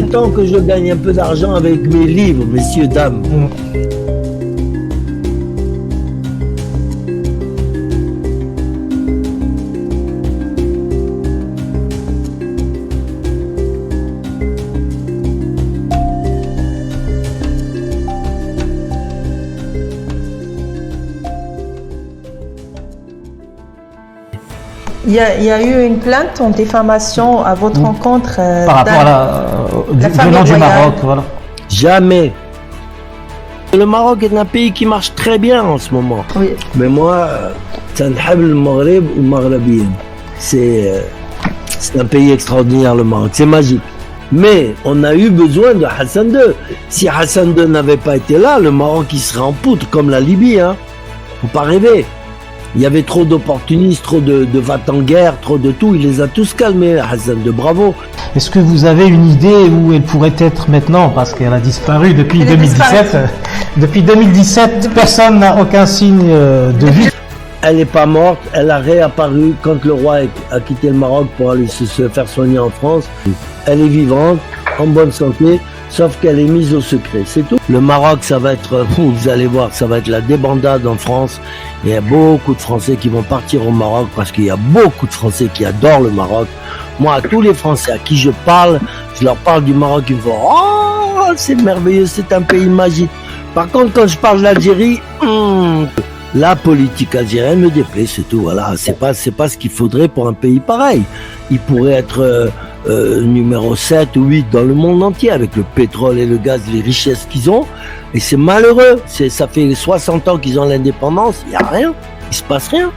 temps que je gagne un peu d'argent avec mes livres, messieurs, dames. Il y a eu une plainte en diffamation à votre rencontre par rapport venant du Maroc, voilà. Jamais. Le Maroc est un pays qui marche très bien en ce moment. Oui. Mais moi, c'est un pays extraordinaire, le Maroc. C'est magique. Mais on a eu besoin de Hassan II. Si Hassan II n'avait pas été là, le Maroc il serait en poutre comme la Libye. Hein. Faut pas rêver. Il y avait trop d'opportunistes, trop de va-t-en-guerre, trop de tout. Il les a tous calmés, Hassan II. Bravo. Est-ce que vous avez une idée où elle pourrait être maintenant? Parce qu'elle a disparu depuis 2017. Depuis 2017, personne n'a aucun signe de vie. Elle n'est pas morte, elle a réapparu quand le roi a quitté le Maroc pour aller se faire soigner en France. Elle est vivante, en bonne santé, sauf qu'elle est mise au secret, c'est tout. Le Maroc, ça va être, vous allez voir, ça va être la débandade en France. Il y a beaucoup de Français qui vont partir au Maroc parce qu'il y a beaucoup de Français qui adorent le Maroc. Moi, à tous les Français à qui je parle, je leur parle du Maroc, ils me font « Oh, c'est merveilleux, c'est un pays magique ». Par contre, quand je parle de l'Algérie, la politique algérienne me déplaît, c'est tout. Voilà, c'est pas ce qu'il faudrait pour un pays pareil. Il pourrait être numéro 7 ou 8 dans le monde entier avec le pétrole et le gaz, les richesses qu'ils ont. Et c'est malheureux. Ça fait 60 ans qu'ils ont l'indépendance, il n'y a rien, il se passe rien.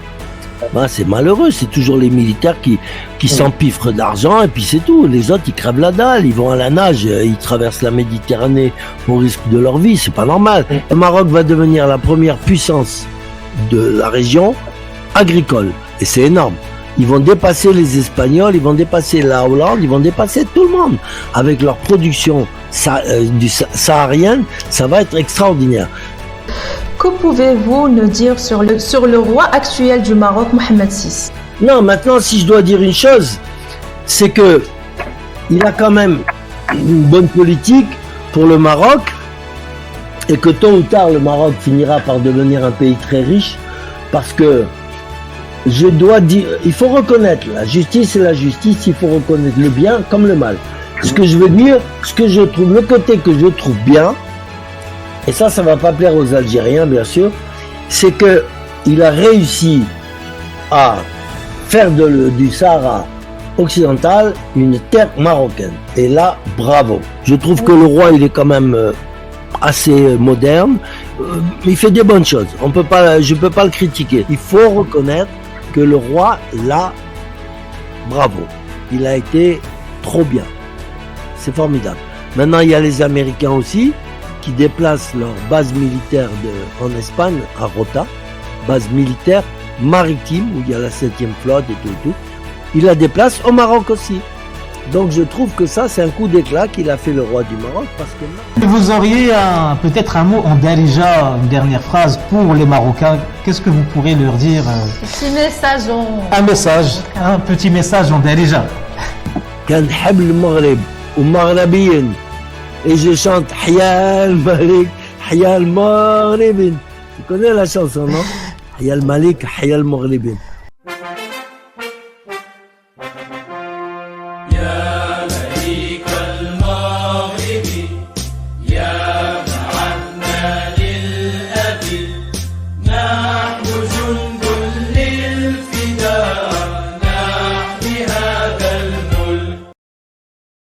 Ben, c'est malheureux, c'est toujours les militaires qui s'empiffrent d'argent et puis c'est tout. Les autres, ils crèvent la dalle, ils vont à la nage, ils traversent la Méditerranée au risque de leur vie, c'est pas normal. Le Maroc va devenir la première puissance de la région agricole et c'est énorme. Ils vont dépasser les Espagnols, ils vont dépasser la Hollande, ils vont dépasser tout le monde avec leur production saharienne, ça va être extraordinaire. Que pouvez-vous nous dire sur le roi actuel du Maroc, Mohamed VI? Non, maintenant, si je dois dire une chose, c'est que il a quand même une bonne politique pour le Maroc et que tôt ou tard, le Maroc finira par devenir un pays très riche parce que je dois dire, il faut reconnaître la justice et la justice, il faut reconnaître le bien comme le mal. Ce que je veux dire, ce que je trouve, le côté que je trouve bien, et ça va pas plaire aux Algériens, bien sûr, c'est que il a réussi à faire du Sahara occidental une terre marocaine. Et là, bravo. Je trouve que le roi, il est quand même assez moderne. Il fait des bonnes choses. Je peux pas le critiquer. Il faut reconnaître que le roi, là, bravo. Il a été trop bien. C'est formidable. Maintenant, il y a les Américains aussi, qui déplacent leur base militaire en Espagne, à Rota, base militaire maritime, où il y a la 7e flotte et tout. Il la déplace au Maroc aussi. Donc je trouve que ça, c'est un coup d'éclat qu'il a fait le roi du Maroc, parce que... Vous auriez peut-être un mot en darija, une dernière phrase pour les Marocains. Qu'est-ce que vous pourrez leur dire? Petit message Un message, un petit message en darija. كان نحب المغرب ومغربيين et je chante Haya al-Malik, Haya al-Maghribin. Tu connais la chanson, non? Haya al-Malik, Haya al-Maghribin.